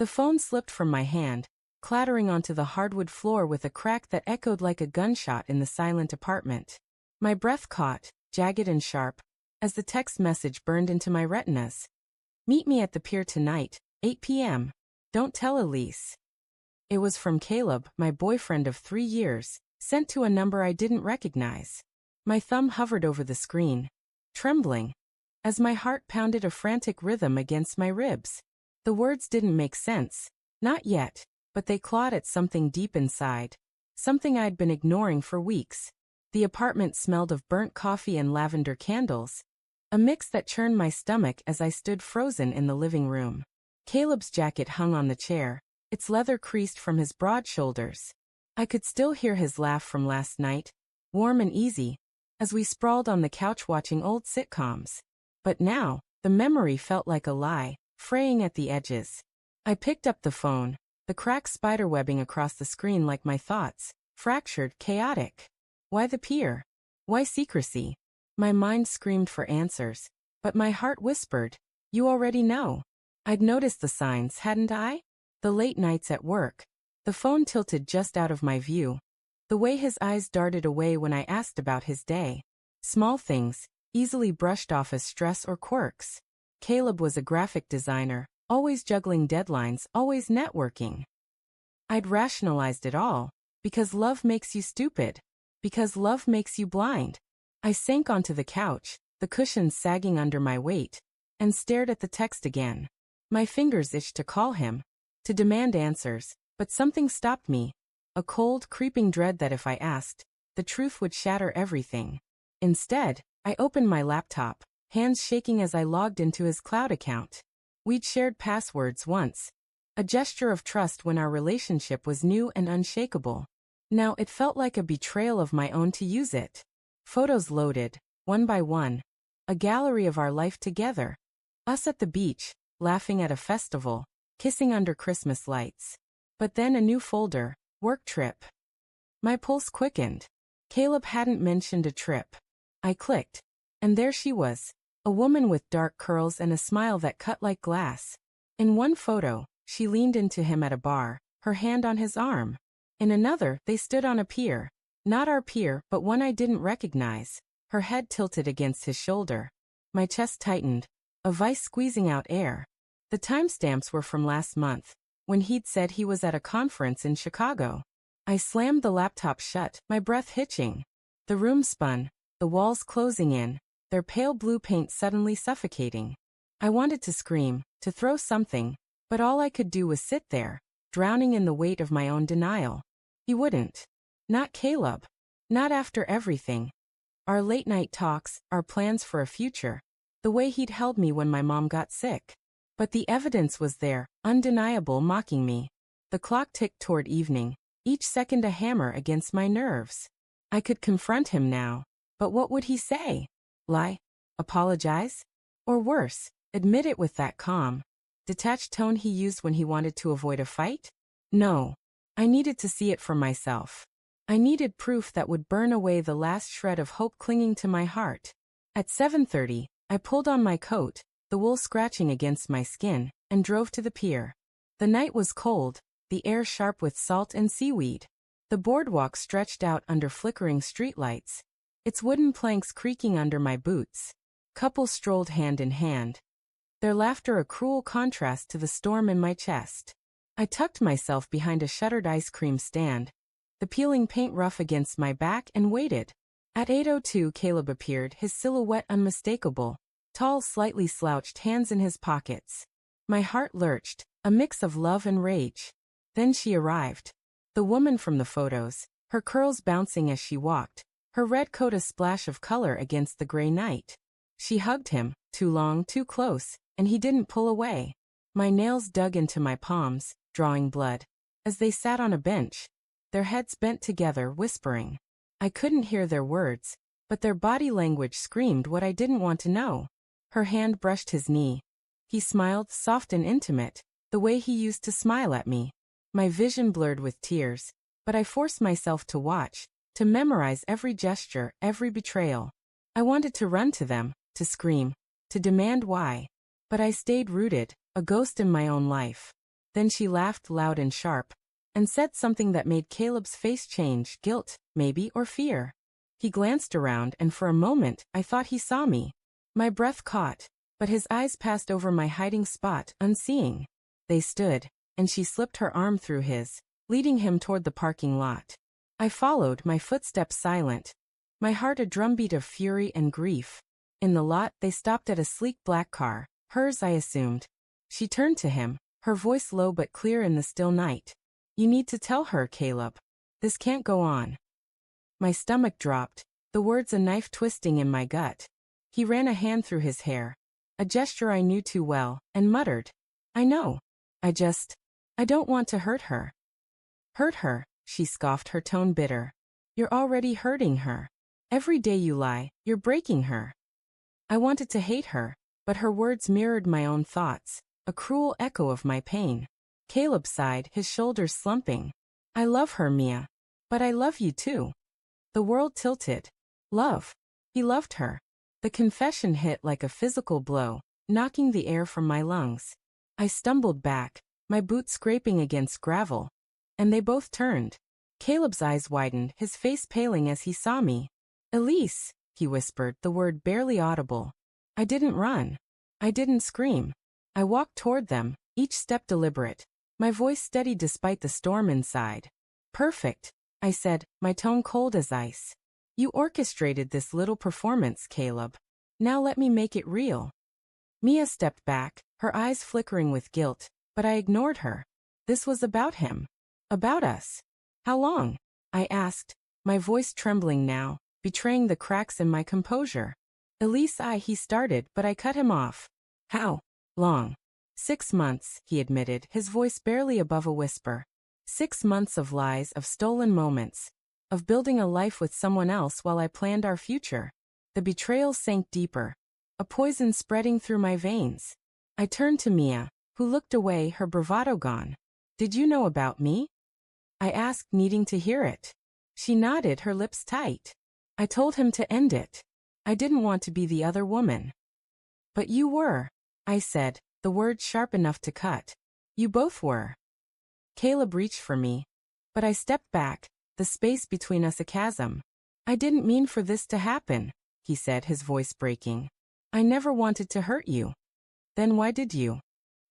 The phone slipped from my hand, clattering onto the hardwood floor with a crack that echoed like a gunshot in the silent apartment. My breath caught, jagged and sharp, as the text message burned into my retinas. Meet me at the pier tonight, 8 p.m. Don't tell Elise. It was from Caleb, my boyfriend of 3 years, sent to a number I didn't recognize. My thumb hovered over the screen, trembling, as my heart pounded a frantic rhythm against my ribs. The words didn't make sense, not yet, but they clawed at something deep inside, something I'd been ignoring for weeks. The apartment smelled of burnt coffee and lavender candles, a mix that churned my stomach as I stood frozen in the living room. Caleb's jacket hung on the chair, its leather creased from his broad shoulders. I could still hear his laugh from last night, warm and easy, as we sprawled on the couch watching old sitcoms. But now, the memory felt like a lie, fraying at the edges. I picked up the phone, the cracked spiderwebbing across the screen like my thoughts, fractured, chaotic. Why the pier? Why secrecy? My mind screamed for answers, but my heart whispered, you already know. I'd noticed the signs, hadn't I? The late nights at work, the phone tilted just out of my view, the way his eyes darted away when I asked about his day. Small things, easily brushed off as stress or quirks. Caleb was a graphic designer, always juggling deadlines, always networking. I'd rationalized it all, because love makes you stupid. Because love makes you blind. I sank onto the couch, the cushions sagging under my weight, and stared at the text again. My fingers itched to call him, to demand answers, but something stopped me. A cold, creeping dread that if I asked, the truth would shatter everything. Instead, I opened my laptop, hands shaking as I logged into his cloud account. We'd shared passwords once, a gesture of trust when our relationship was new and unshakable. Now it felt like a betrayal of my own to use it. Photos loaded, one by one. A gallery of our life together. Us at the beach, laughing at a festival, kissing under Christmas lights. But then a new folder, work trip. My pulse quickened. Caleb hadn't mentioned a trip. I clicked, and there she was, a woman with dark curls and a smile that cut like glass. In one photo, she leaned into him at a bar, her hand on his arm. In another, they stood on a pier. Not our pier, but one I didn't recognize, her head tilted against his shoulder. My chest tightened, a vice squeezing out air. The timestamps were from last month, when he'd said he was at a conference in Chicago. I slammed the laptop shut, my breath hitching. The room spun, the walls closing in, their pale blue paint suddenly suffocating. I wanted to scream, to throw something, but all I could do was sit there, drowning in the weight of my own denial. He wouldn't. Not Caleb. Not after everything. Our late-night talks, our plans for a future. The way he'd held me when my mom got sick. But the evidence was there, undeniable, mocking me. The clock ticked toward evening, each second a hammer against my nerves. I could confront him now. But what would he say? Lie? Apologize? Or worse, admit it with that calm, detached tone he used when he wanted to avoid a fight? No. I needed to see it for myself. I needed proof that would burn away the last shred of hope clinging to my heart. At 7:30, I pulled on my coat, the wool scratching against my skin, and drove to the pier. The night was cold, the air sharp with salt and seaweed. The boardwalk stretched out under flickering streetlights, its wooden planks creaking under my boots. Couples strolled hand in hand, their laughter a cruel contrast to the storm in my chest. I tucked myself behind a shuttered ice cream stand, the peeling paint rough against my back, and waited. At 8:02 Caleb appeared, his silhouette unmistakable, tall, slightly slouched, hands in his pockets. My heart lurched, a mix of love and rage. Then she arrived. The woman from the photos, her curls bouncing as she walked, her red coat a splash of color against the gray night. She hugged him, too long, too close, and he didn't pull away. My nails dug into my palms, drawing blood, as they sat on a bench, their heads bent together, whispering. I couldn't hear their words, but their body language screamed what I didn't want to know. Her hand brushed his knee. He smiled, soft and intimate, the way he used to smile at me. My vision blurred with tears, but I forced myself to watch, to memorize every gesture, every betrayal. I wanted to run to them, to scream, to demand why. But I stayed rooted, a ghost in my own life. Then she laughed loud and sharp, and said something that made Caleb's face change, guilt, maybe, or fear. He glanced around, and for a moment, I thought he saw me. My breath caught, but his eyes passed over my hiding spot, unseeing. They stood, and she slipped her arm through his, leading him toward the parking lot. I followed, my footsteps silent, my heart a drumbeat of fury and grief. In the lot, they stopped at a sleek black car, hers I assumed. She turned to him, her voice low but clear in the still night. "You need to tell her, Caleb. This can't go on." My stomach dropped, the words a knife twisting in my gut. He ran a hand through his hair, a gesture I knew too well, and muttered, "I know. I don't want to hurt her." "Hurt her," she scoffed, her tone bitter. "You're already hurting her. Every day you lie, you're breaking her." I wanted to hate her, but her words mirrored my own thoughts, a cruel echo of my pain. Caleb sighed, his shoulders slumping. "I love her, Mia. But I love you too." The world tilted. Love. He loved her. The confession hit like a physical blow, knocking the air from my lungs. I stumbled back, my boots scraping against gravel. And they both turned. Caleb's eyes widened, his face paling as he saw me. "Elise," he whispered, the word barely audible. I didn't run. I didn't scream. I walked toward them, each step deliberate, my voice steady despite the storm inside. "Perfect," I said, my tone cold as ice. "You orchestrated this little performance, Caleb. Now let me make it real." Mia stepped back, her eyes flickering with guilt, but I ignored her. This was about him. About us. "How long?" I asked, my voice trembling now, betraying the cracks in my composure. "Elise, he started, but I cut him off." "How long?" 6 months, he admitted, his voice barely above a whisper. 6 months of lies, of stolen moments, of building a life with someone else while I planned our future. The betrayal sank deeper, a poison spreading through my veins. I turned to Mia, who looked away, her bravado gone. "Did you know about me?" I asked, needing to hear it. She nodded, her lips tight. "I told him to end it. I didn't want to be the other woman." "But you were," I said, the words sharp enough to cut. "You both were." Caleb reached for me, but I stepped back, the space between us a chasm. "I didn't mean for this to happen," he said, his voice breaking. "I never wanted to hurt you." "Then why did you?"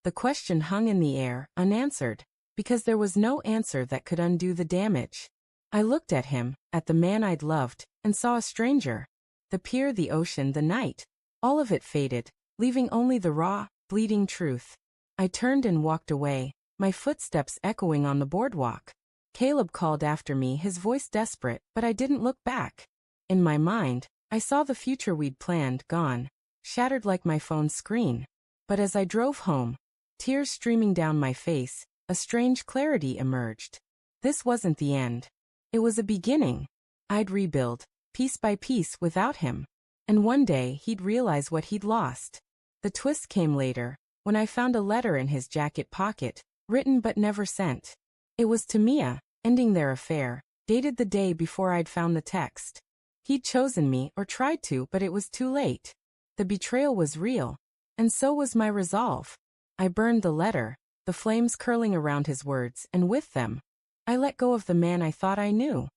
The question hung in the air, unanswered, because there was no answer that could undo the damage. I looked at him, at the man I'd loved, and saw a stranger. The pier, the ocean, the night. All of it faded, leaving only the raw, bleeding truth. I turned and walked away, my footsteps echoing on the boardwalk. Caleb called after me, his voice desperate, but I didn't look back. In my mind, I saw the future we'd planned, gone, shattered like my phone's screen. But as I drove home, tears streaming down my face, a strange clarity emerged. This wasn't the end. It was a beginning. I'd rebuild, piece by piece, without him. And one day, he'd realize what he'd lost. The twist came later, when I found a letter in his jacket pocket, written but never sent. It was to Mia, ending their affair, dated the day before I'd found the text. He'd chosen me, or tried to, but it was too late. The betrayal was real, and so was my resolve. I burned the letter, the flames curling around his words, and with them, I let go of the man I thought I knew.